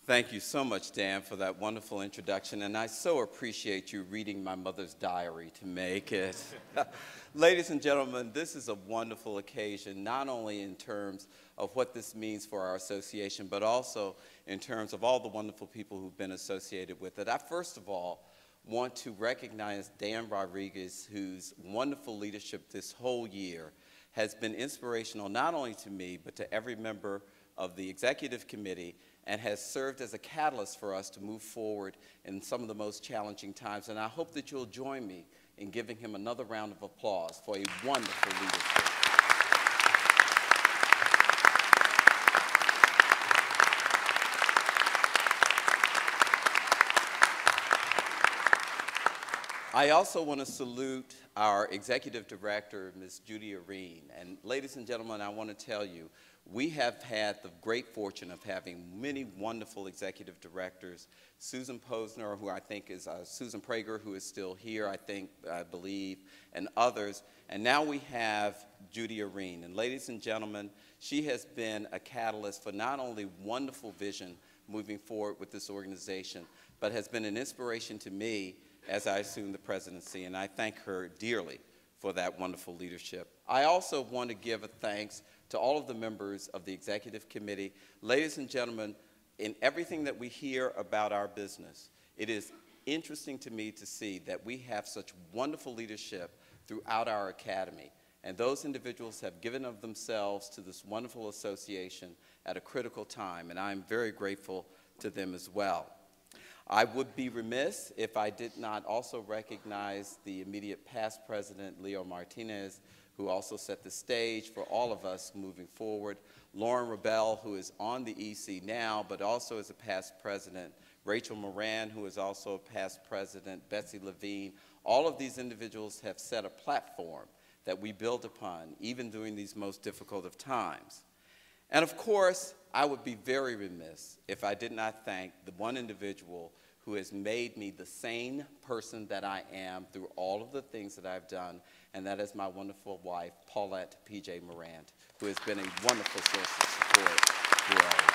Thank you so much, Dan, for that wonderful introduction, and I so appreciate you reading my mother's diary to make it. Ladies and gentlemen, this is a wonderful occasion, not only in terms of what this means for our association, but also in terms of all the wonderful people who've been associated with it. I, first of all, want to recognize Dan Rodriguez, whose wonderful leadership this whole year has been inspirational not only to me, but to every member of the executive committee, and has served as a catalyst for us to move forward in some of the most challenging times. And I hope that you'll join me in giving him another round of applause for a wonderful leadership. I also want to salute our executive director, Ms. Judy Areen. And ladies and gentlemen, I want to tell you, we have had the great fortune of having many wonderful executive directors. Susan Posner, who I think is Susan Prager, who is still here, I believe, and others. And now we have Judy Areen. And ladies and gentlemen, she has been a catalyst for not only wonderful vision moving forward with this organization, but has been an inspiration to me as I assume the presidency, and I thank her dearly for that wonderful leadership. I also want to give a thanks to all of the members of the executive committee. Ladies and gentlemen, in everything that we hear about our business, it is interesting to me to see that we have such wonderful leadership throughout our academy, and those individuals have given of themselves to this wonderful association at a critical time, and I'm very grateful to them as well. I would be remiss if I did not also recognize the immediate past president, Leo Martinez, who also set the stage for all of us moving forward. Lauren Rebel, who is on the EC now, but also is a past president. Rachel Morant, who is also a past president. Betsy Levine. All of these individuals have set a platform that we build upon, even during these most difficult of times. And of course, I would be very remiss if I did not thank the one individual who has made me the sane person that I am through all of the things that I've done, and that is my wonderful wife, Paulette P.J. Morant, who has been a wonderful source of support through all of this.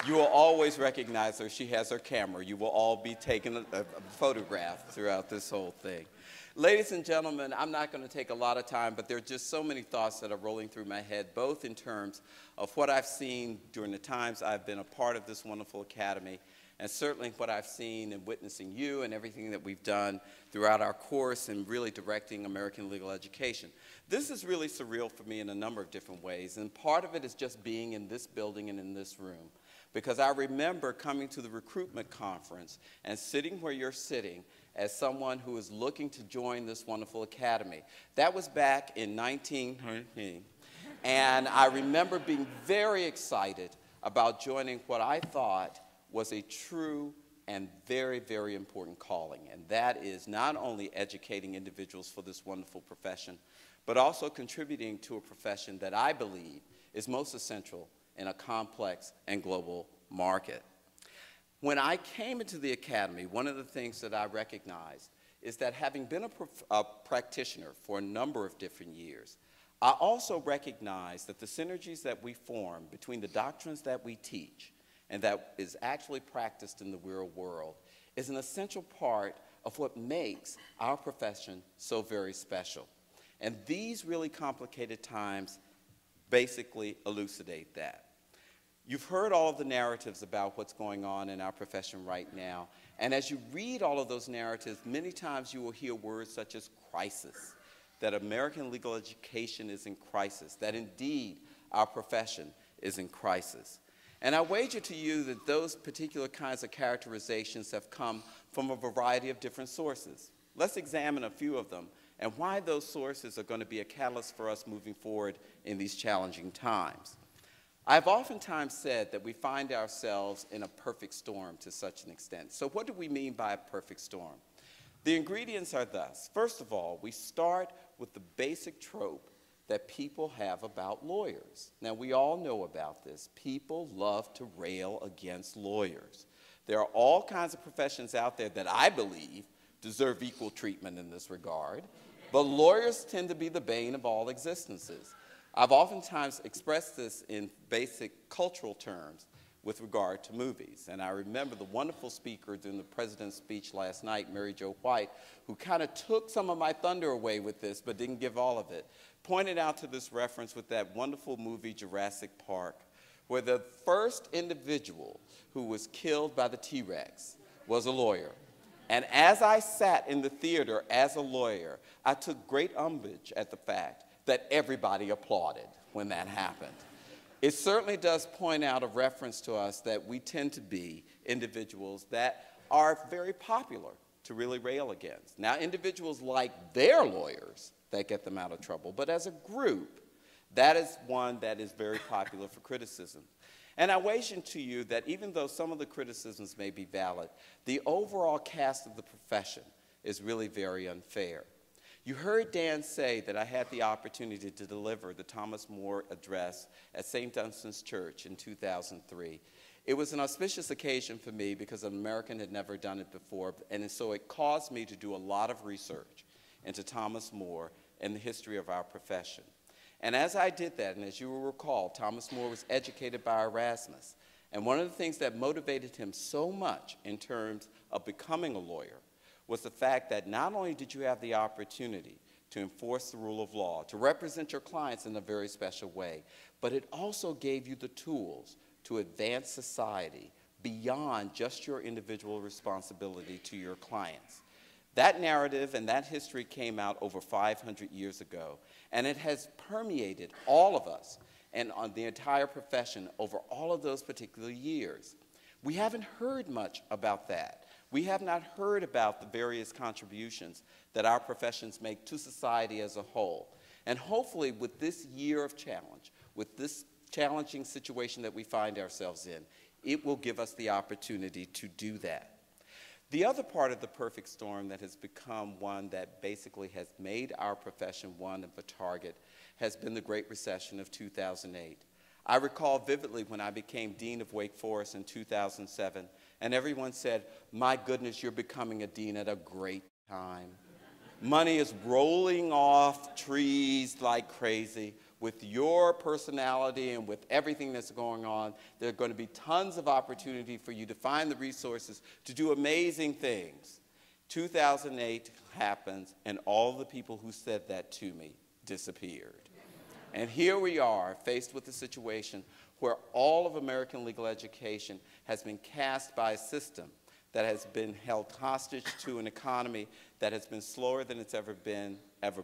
You will always recognize her. She has her camera. You will all be taking a photograph throughout this whole thing. Ladies and gentlemen, I'm not going to take a lot of time, but there are just so many thoughts that are rolling through my head, both in terms of what I've seen during the times I've been a part of this wonderful academy, and certainly what I've seen in witnessing you and everything that we've done throughout our course and really directing American legal education. This is really surreal for me in a number of different ways, and part of it is just being in this building and in this room. Because I remember coming to the recruitment conference and sitting where you're sitting as someone who is looking to join this wonderful academy. That was back in 1990, and I remember being very excited about joining what I thought was a true and very, very important calling, and that is not only educating individuals for this wonderful profession, but also contributing to a profession that I believe is most essential in a complex and global market. When I came into the academy, one of the things that I recognized is that having been a practitioner for a number of different years, I also recognized that the synergies that we form between the doctrines that we teach and that is actually practiced in the real world is an essential part of what makes our profession so very special. And these really complicated times basically elucidate that. You've heard all of the narratives about what's going on in our profession right now, and as you read all of those narratives, many times you will hear words such as crisis, that American legal education is in crisis, that indeed our profession is in crisis. And I wager to you that those particular kinds of characterizations have come from a variety of different sources. Let's examine a few of them and why those sources are going to be a catalyst for us moving forward in these challenging times. I've oftentimes said that we find ourselves in a perfect storm to such an extent. So what do we mean by a perfect storm? The ingredients are thus. First of all, we start with the basic trope that people have about lawyers. Now, we all know about this. People love to rail against lawyers. There are all kinds of professions out there that I believe deserve equal treatment in this regard. But lawyers tend to be the bane of all existences. I've oftentimes expressed this in basic cultural terms with regard to movies. And I remember the wonderful speaker during the president's speech last night, Mary Jo White, who kind of took some of my thunder away with this, but didn't give all of it, pointed out to this reference with that wonderful movie, Jurassic Park, where the first individual who was killed by the T-Rex was a lawyer. And as I sat in the theater as a lawyer, I took great umbrage at the fact that everybody applauded when that happened. It certainly does point out a reference to us that we tend to be individuals that are very popular to really rail against. Now, individuals like their lawyers that get them out of trouble, but as a group, that is one that is very popular for criticism. And I wager to you that even though some of the criticisms may be valid, the overall cast of the profession is really very unfair. You heard Dan say that I had the opportunity to deliver the Thomas More address at St. Dunstan's Church in 2003. It was an auspicious occasion for me because an American had never done it before, and so it caused me to do a lot of research into Thomas More and the history of our profession. And as I did that, and as you will recall, Thomas More was educated by Erasmus, and one of the things that motivated him so much in terms of becoming a lawyer was the fact that not only did you have the opportunity to enforce the rule of law, to represent your clients in a very special way, but it also gave you the tools to advance society beyond just your individual responsibility to your clients. That narrative and that history came out over 500 years ago, and it has permeated all of us and on the entire profession over all of those particular years. We haven't heard much about that. We have not heard about the various contributions that our professions make to society as a whole. And hopefully with this year of challenge, with this challenging situation that we find ourselves in, it will give us the opportunity to do that. The other part of the perfect storm that has become one that basically has made our profession one of a target has been the Great Recession of 2008. I recall vividly when I became Dean of Wake Forest in 2007, and everyone said, "My goodness, you're becoming a dean at a great time. Money is rolling off trees like crazy. With your personality and with everything that's going on, there are going to be tons of opportunity for you to find the resources to do amazing things." 2008 happens, and all the people who said that to me disappeared. And here we are, faced with a situation where all of American legal education has been cast by a system that has been held hostage to an economy that has been slower than it's ever been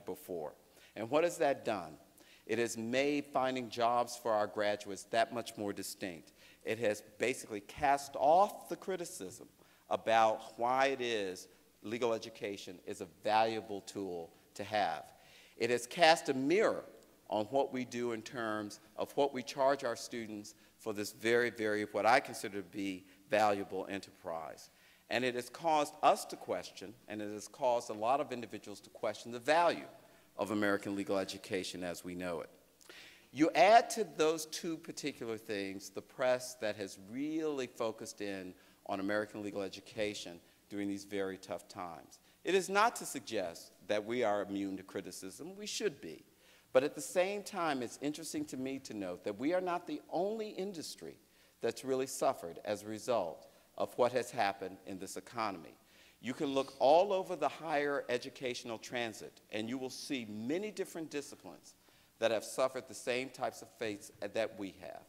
before. And what has that done? It has made finding jobs for our graduates that much more distinct. It has basically cast off the criticism about why it is legal education is a valuable tool to have. It has cast a mirror on what we do in terms of what we charge our students for this very, very, what I consider to be valuable enterprise. And it has caused us to question, and it has caused a lot of individuals to question the value of American legal education as we know it. You add to those two particular things the press that has really focused in on American legal education during these very tough times. It is not to suggest that we are immune to criticism. We should be. But at the same time, it's interesting to me to note that we are not the only industry that's really suffered as a result of what has happened in this economy. You can look all over the higher educational transit, and you will see many different disciplines that have suffered the same types of fates that we have.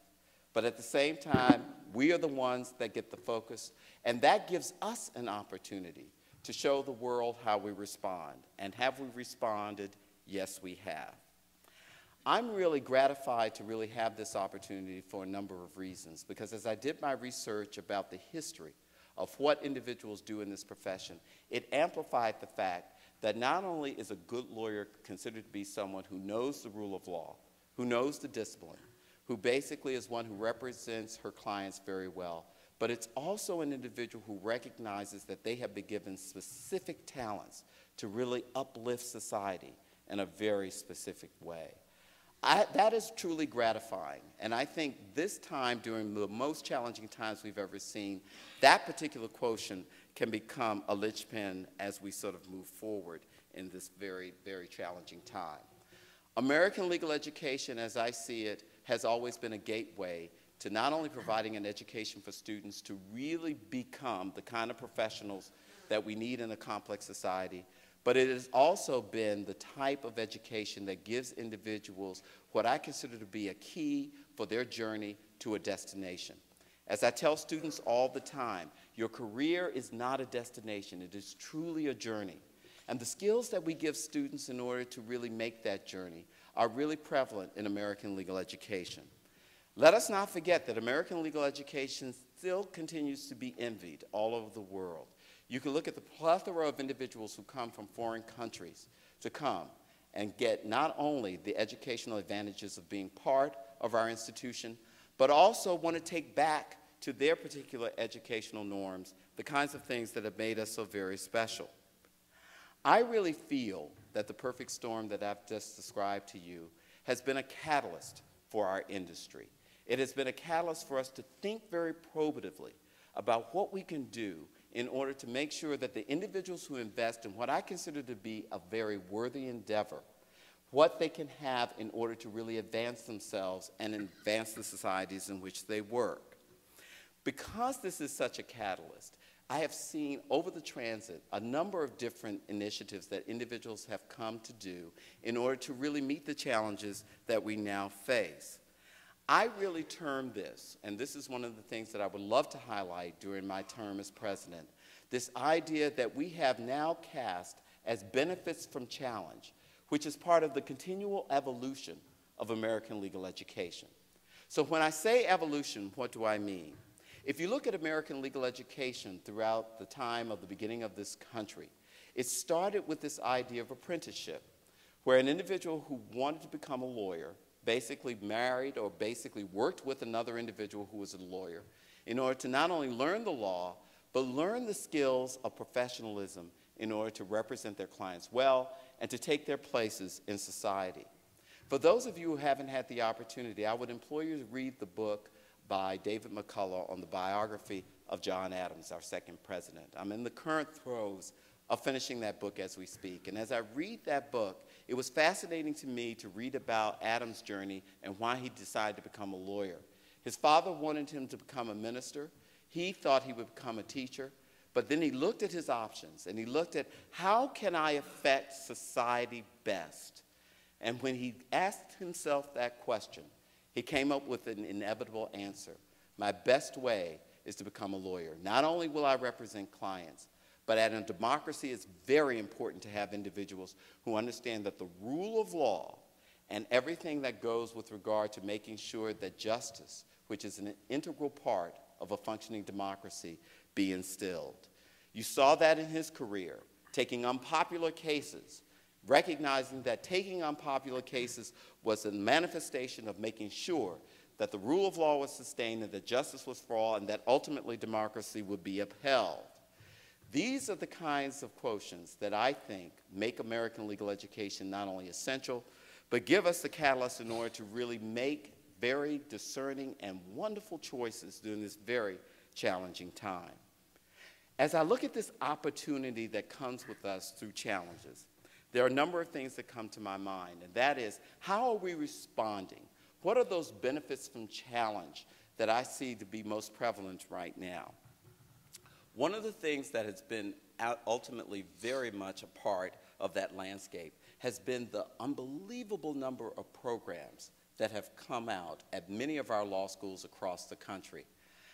But at the same time, we are the ones that get the focus, and that gives us an opportunity to show the world how we respond. And have we responded? Yes, we have. I'm really gratified to really have this opportunity for a number of reasons, because as I did my research about the history of what individuals do in this profession, it amplified the fact that not only is a good lawyer considered to be someone who knows the rule of law, who knows the discipline, who basically is one who represents her clients very well, but it's also an individual who recognizes that they have been given specific talents to really uplift society in a very specific way. That is truly gratifying, and I think this time, during the most challenging times we've ever seen, that particular quotient can become a linchpin as we sort of move forward in this very, very challenging time. American legal education, as I see it, has always been a gateway to not only providing an education for students to really become the kind of professionals that we need in a complex society, but it has also been the type of education that gives individuals what I consider to be a key for their journey to a destination. As I tell students all the time, your career is not a destination, it is truly a journey. And the skills that we give students in order to really make that journey are really prevalent in American legal education. Let us not forget that American legal education still continues to be envied all over the world. You can look at the plethora of individuals who come from foreign countries to come and get not only the educational advantages of being part of our institution, but also want to take back to their particular educational norms the kinds of things that have made us so very special. I really feel that the perfect storm that I've just described to you has been a catalyst for our industry. It has been a catalyst for us to think very probatively about what we can do in order to make sure that the individuals who invest in what I consider to be a very worthy endeavor, what they can have in order to really advance themselves and advance the societies in which they work. Because this is such a catalyst, I have seen over the transit a number of different initiatives that individuals have come to do in order to really meet the challenges that we now face. I really term this, and this is one of the things that I would love to highlight during my term as president, this idea that we have now cast as benefits from challenge, which is part of the continual evolution of American legal education. So when I say evolution, what do I mean? If you look at American legal education throughout the time of the beginning of this country, it started with this idea of apprenticeship, where an individual who wanted to become a lawyer basically married or basically worked with another individual who was a lawyer in order to not only learn the law, but learn the skills of professionalism in order to represent their clients well and to take their places in society. For those of you who haven't had the opportunity, I would implore you to read the book by David McCullough on the biography of John Adams, our second president. I'm in the current throes of finishing that book as we speak. And as I read that book, it was fascinating to me to read about Adams' journey and why he decided to become a lawyer. His father wanted him to become a minister. He thought he would become a teacher. But then he looked at his options, and he looked at how can I affect society best? And when he asked himself that question, he came up with an inevitable answer. My best way is to become a lawyer. Not only will I represent clients, but in a democracy, it's very important to have individuals who understand that the rule of law and everything that goes with regard to making sure that justice, which is an integral part of a functioning democracy, be instilled. You saw that in his career, taking unpopular cases, recognizing that taking unpopular cases was a manifestation of making sure that the rule of law was sustained and that justice was for all and that ultimately democracy would be upheld. These are the kinds of quotients that I think make American legal education not only essential, but give us the catalyst in order to really make very discerning and wonderful choices during this very challenging time. As I look at this opportunity that comes with us through challenges, there are a number of things that come to my mind, and that is, how are we responding? What are those benefits from challenge that I see to be most prevalent right now? One of the things that has been ultimately very much a part of that landscape has been the unbelievable number of programs that have come out at many of our law schools across the country.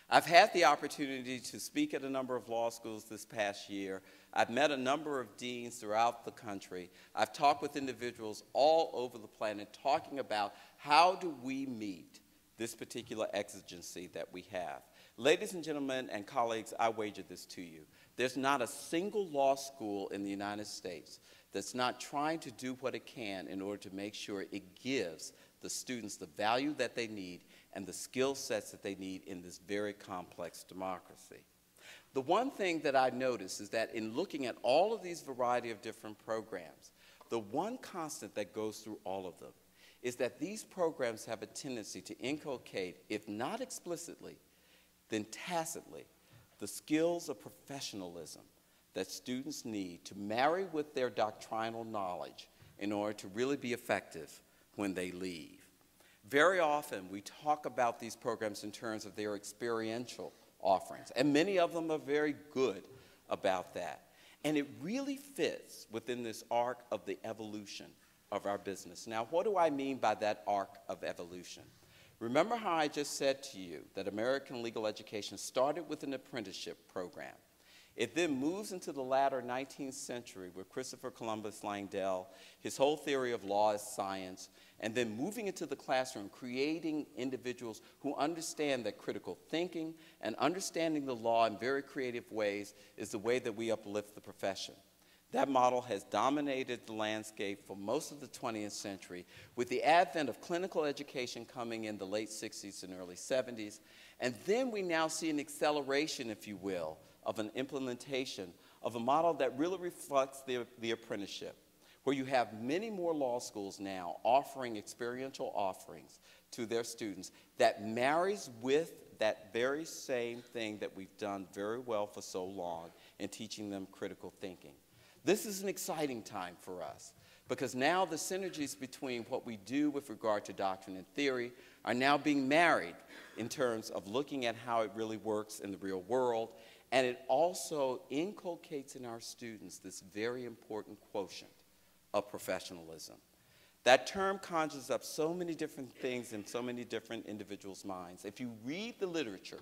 I've had the opportunity to speak at a number of law schools this past year. I've met a number of deans throughout the country. I've talked with individuals all over the planet talking about how do we meet this particular exigency that we have. Ladies and gentlemen and colleagues, I wager this to you. There's not a single law school in the United States that's not trying to do what it can in order to make sure it gives the students the value that they need and the skill sets that they need in this very complex democracy. The one thing that I noticed is that in looking at all of these variety of different programs, the one constant that goes through all of them is that these programs have a tendency to inculcate, if not explicitly, then tacitly, the skills of professionalism that students need to marry with their doctrinal knowledge in order to really be effective when they leave. Very often, we talk about these programs in terms of their experiential offerings, and many of them are very good about that. And it really fits within this arc of the evolution of our business. Now, what do I mean by that arc of evolution? Remember how I just said to you that American legal education started with an apprenticeship program. It then moves into the latter 19th century with Christopher Columbus Langdell, his whole theory of law as science, and then moving into the classroom, creating individuals who understand that critical thinking and understanding the law in very creative ways is the way that we uplift the profession. That model has dominated the landscape for most of the 20th century, with the advent of clinical education coming in the late 60s and early 70s. And then we now see an acceleration, if you will, of an implementation of a model that really reflects the apprenticeship, where you have many more law schools now offering experiential offerings to their students that marries with that very same thing that we've done very well for so long in teaching them critical thinking. This is an exciting time for us because now the synergies between what we do with regard to doctrine and theory are now being married in terms of looking at how it really works in the real world, and it also inculcates in our students this very important quotient of professionalism. That term conjures up so many different things in so many different individuals' minds. If you read the literature,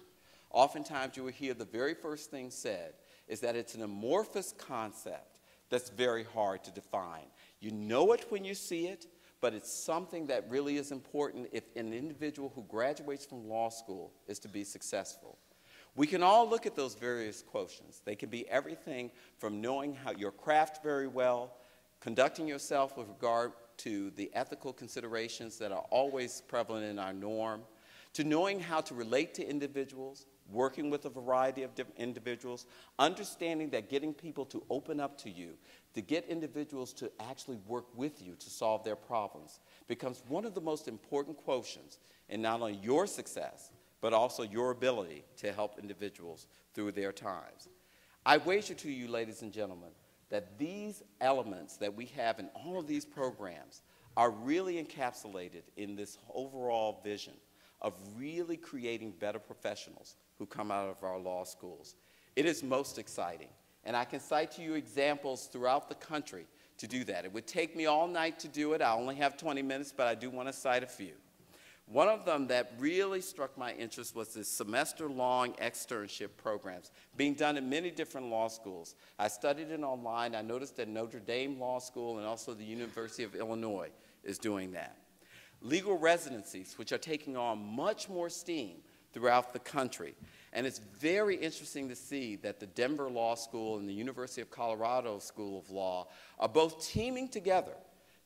oftentimes you will hear the very first thing said is that it's an amorphous concept that's very hard to define. You know it when you see it, but it's something that really is important if an individual who graduates from law school is to be successful. We can all look at those various quotients. They can be everything from knowing how your craft very well, conducting yourself with regard to the ethical considerations that are always prevalent in our norm, to knowing how to relate to individuals, working with a variety of different individuals, understanding that getting people to open up to you, to get individuals to actually work with you to solve their problems, becomes one of the most important quotients in not only your success, but also your ability to help individuals through their times. I wager to you, ladies and gentlemen, that these elements that we have in all of these programs are really encapsulated in this overall vision of really creating better professionals who come out of our law schools. It is most exciting, and I can cite to you examples throughout the country to do that. It would take me all night to do it. I only have 20 minutes, but I do want to cite a few. One of them that really struck my interest was this semester-long externship programs being done in many different law schools. I studied it online. I noticed that Notre Dame Law School and also the University of Illinois is doing that. Legal residencies, which are taking on much more steam throughout the country. And it's very interesting to see that the Denver Law School and the University of Colorado School of Law are both teaming together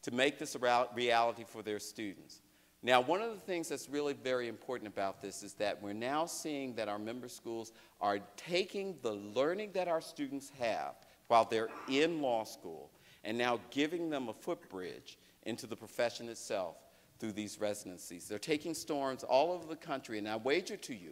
to make this a reality for their students. Now, one of the things that's really very important about this is that we're now seeing that our member schools are taking the learning that our students have while they're in law school and now giving them a footbridge into the profession itself through these residencies. They're taking storms all over the country, and I wager to you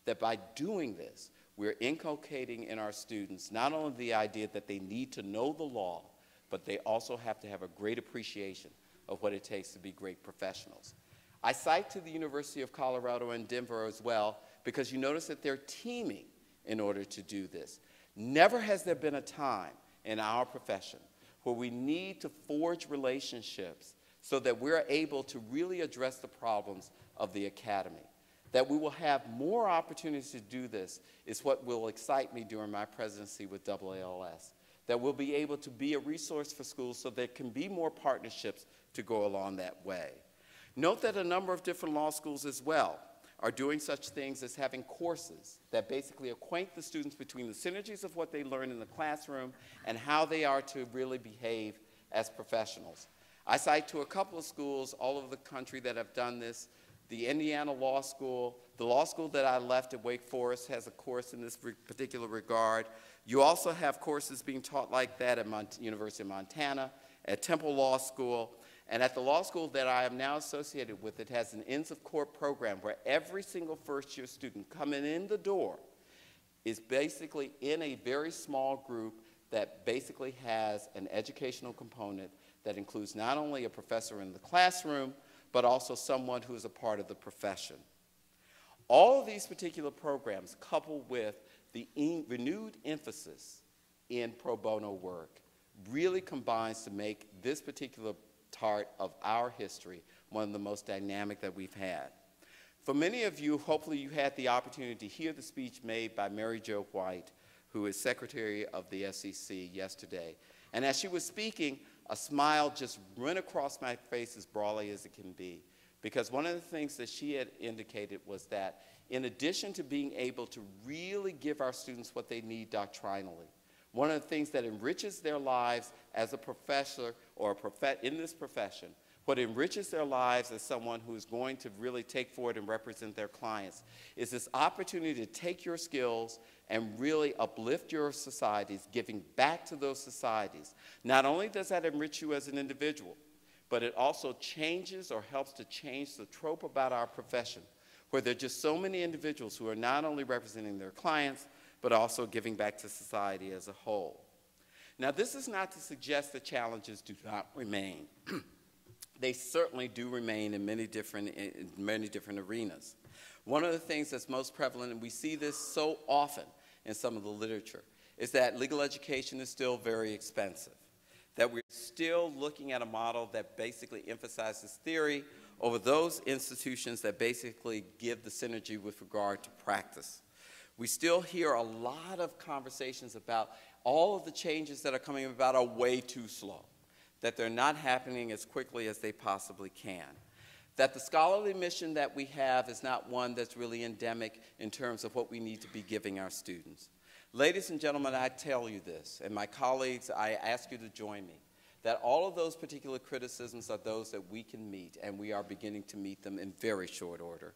that by doing this, we're inculcating in our students not only the idea that they need to know the law, but they also have to have a great appreciation of what it takes to be great professionals. I cite to the University of Colorado and Denver as well because you notice that they're teaming in order to do this. Never has there been a time in our profession where we need to forge relationships so that we're able to really address the problems of the academy. That we will have more opportunities to do this is what will excite me during my presidency with AALS. That we'll be able to be a resource for schools so there can be more partnerships to go along that way. Note that a number of different law schools as well are doing such things as having courses that basically acquaint the students between the synergies of what they learn in the classroom and how they are to really behave as professionals. I cite to a couple of schools all over the country that have done this. The Indiana Law School, the law school that I left at Wake Forest has a course in this particular regard. You also have courses being taught like that at University of Montana, at Temple Law School, and at the law school that I am now associated with, it has an Ends of Court program where every single first-year student coming in the door is basically in a very small group that basically has an educational component that includes not only a professor in the classroom, but also someone who is a part of the profession. All of these particular programs, coupled with the renewed emphasis in pro bono work, really combines to make this particular part of our history one of the most dynamic that we've had. For many of you, hopefully you had the opportunity to hear the speech made by Mary Jo White, who is Secretary of the SEC, yesterday. And as she was speaking, a smile just went across my face as broadly as it can be, because one of the things that she had indicated was that in addition to being able to really give our students what they need doctrinally, one of the things that enriches their lives as a professor or in this profession, what enriches their lives as someone who is going to really take forward and represent their clients, is this opportunity to take your skills and really uplift your societies, giving back to those societies. Not only does that enrich you as an individual, but it also changes or helps to change the trope about our profession, where there are just so many individuals who are not only representing their clients, but also giving back to society as a whole. Now, this is not to suggest that challenges do not remain. They certainly do remain in many different arenas. One of the things that's most prevalent, and we see this so often in some of the literature, is that legal education is still very expensive, that we're still looking at a model that basically emphasizes theory over those institutions that basically give the synergy with regard to practice. We still hear a lot of conversations about all of the changes that are coming about are way too slow, that they're not happening as quickly as they possibly can, that the scholarly mission that we have is not one that's really endemic in terms of what we need to be giving our students. Ladies and gentlemen, I tell you this, and my colleagues, I ask you to join me, that all of those particular criticisms are those that we can meet, and we are beginning to meet them in very short order.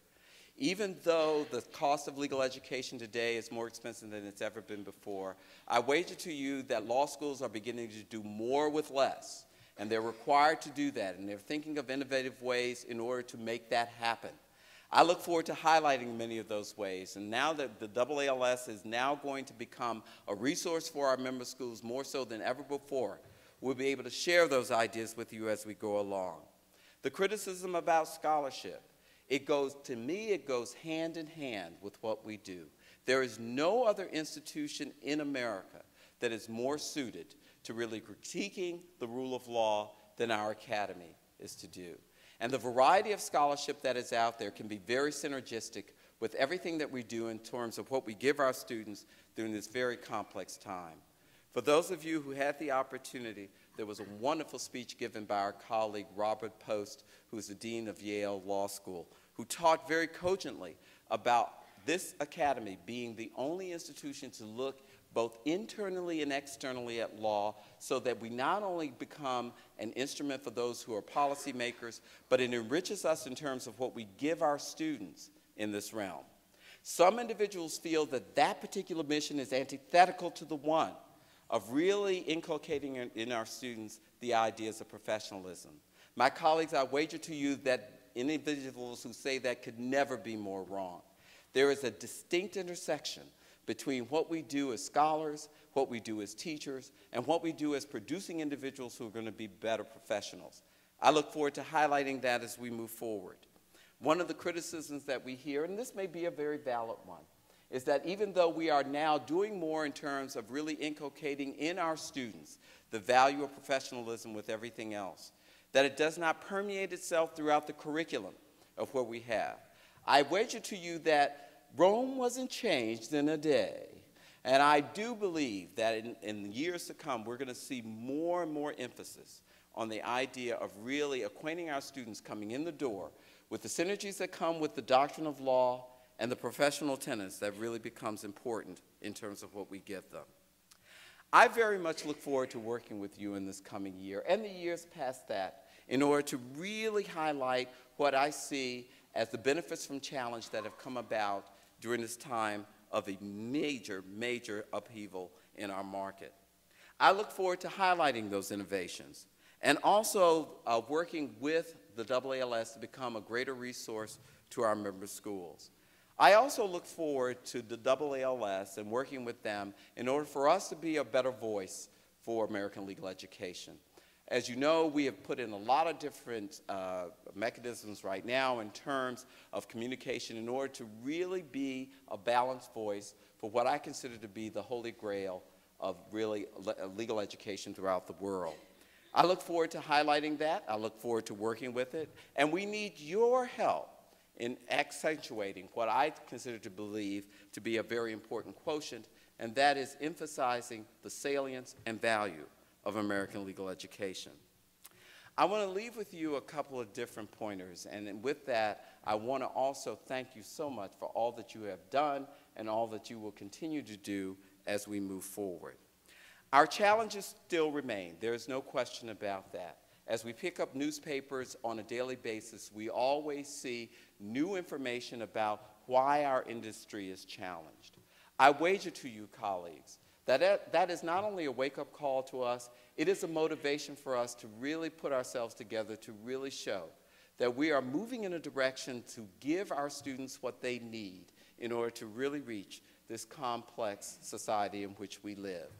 Even though the cost of legal education today is more expensive than it's ever been before, I wager to you that law schools are beginning to do more with less, and they're required to do that, and they're thinking of innovative ways in order to make that happen. I look forward to highlighting many of those ways, and now that the AALS is now going to become a resource for our member schools more so than ever before, we'll be able to share those ideas with you as we go along. The criticism about scholarship, to me, it goes hand in hand with what we do. There is no other institution in America that is more suited to really critiquing the rule of law than our academy is to do. And the variety of scholarship that is out there can be very synergistic with everything that we do in terms of what we give our students during this very complex time. For those of you who had the opportunity, there was a wonderful speech given by our colleague Robert Post, who is the Dean of Yale Law School, who talked very cogently about this academy being the only institution to look both internally and externally at law, so that we not only become an instrument for those who are policymakers, but it enriches us in terms of what we give our students in this realm. Some individuals feel that that particular mission is antithetical to the one of really inculcating in our students the ideas of professionalism. My colleagues, I wager to you that individuals who say that could never be more wrong. There is a distinct intersection between what we do as scholars, what we do as teachers, and what we do as producing individuals who are going to be better professionals. I look forward to highlighting that as we move forward. One of the criticisms that we hear, and this may be a very valid one, is that even though we are now doing more in terms of really inculcating in our students the value of professionalism with everything else, that it does not permeate itself throughout the curriculum of what we have. I wager to you that Rome wasn't changed in a day, and I do believe that in years to come, we're going to see more and more emphasis on the idea of really acquainting our students coming in the door with the synergies that come with the doctrine of law and the professional tenets that really becomes important in terms of what we give them. I very much look forward to working with you in this coming year and the years past that in order to really highlight what I see as the benefits from challenge that have come about during this time of a major, major upheaval in our market. I look forward to highlighting those innovations and also working with the AALS to become a greater resource to our member schools. I also look forward to the AALS and working with them in order for us to be a better voice for American legal education. As you know, we have put in a lot of different mechanisms right now in terms of communication in order to really be a balanced voice for what I consider to be the holy grail of really legal education throughout the world. I look forward to highlighting that. I look forward to working with it. And we need your help in accentuating what I consider to believe to be a very important quotient, and that is emphasizing the salience and value of American legal education. I want to leave with you a couple of different pointers, and with that, I want to also thank you so much for all that you have done and all that you will continue to do as we move forward. Our challenges still remain. There is no question about that. As we pick up newspapers on a daily basis, we always see new information about why our industry is challenged. I wager to you, colleagues, that is not only a wake-up call to us, it is a motivation for us to really put ourselves together to really show that we are moving in a direction to give our students what they need in order to really reach this complex society in which we live.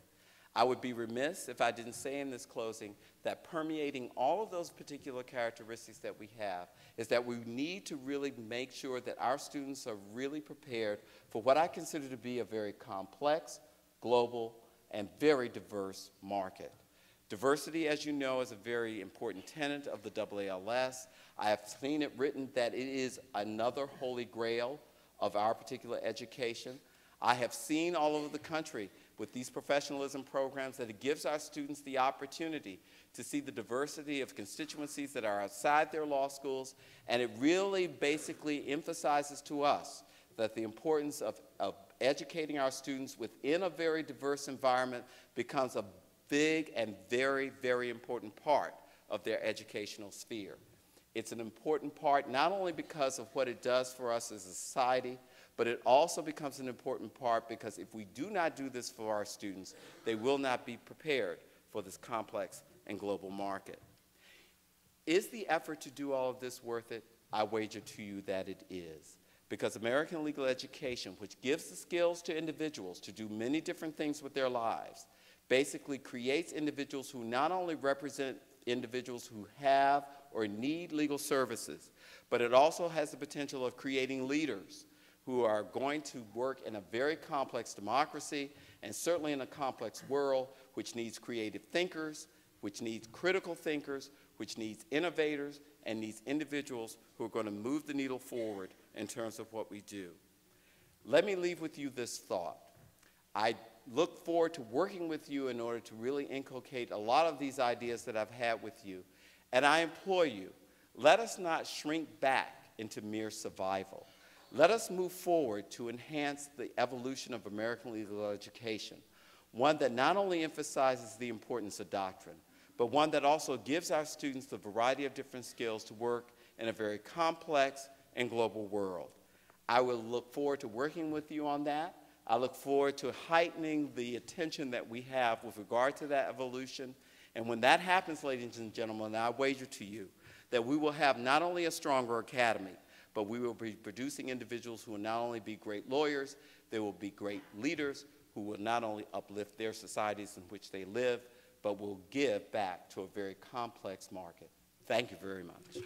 I would be remiss if I didn't say in this closing that permeating all of those particular characteristics that we have is that we need to really make sure that our students are really prepared for what I consider to be a very complex, global, and very diverse market. Diversity, as you know, is a very important tenet of the AALS. I have seen it written that it is another holy grail of our particular education. I have seen all over the country with these professionalism programs that it gives our students the opportunity to see the diversity of constituencies that are outside their law schools, and it really basically emphasizes to us that the importance of educating our students within a very diverse environment becomes a big and very, very important part of their educational sphere. It's an important part not only because of what it does for us as a society, but it also becomes an important part because if we do not do this for our students, they will not be prepared for this complex and global market. Is the effort to do all of this worth it? I wager to you that it is. Because American legal education, which gives the skills to individuals to do many different things with their lives, basically creates individuals who not only represent individuals who have or need legal services, but it also has the potential of creating leaders who are going to work in a very complex democracy and certainly in a complex world which needs creative thinkers, which needs critical thinkers, which needs innovators, and needs individuals who are going to move the needle forward in terms of what we do. Let me leave with you this thought. I look forward to working with you in order to really inculcate a lot of these ideas that I've had with you. And I implore you, let us not shrink back into mere survival. Let us move forward to enhance the evolution of American legal education, one that not only emphasizes the importance of doctrine, but one that also gives our students the variety of different skills to work in a very complex and global world. I will look forward to working with you on that. I look forward to heightening the attention that we have with regard to that evolution. And when that happens, ladies and gentlemen, I wager to you that we will have not only a stronger academy, but we will be producing individuals who will not only be great lawyers, they will be great leaders who will not only uplift their societies in which they live, but will give back to a very complex market. Thank you very much.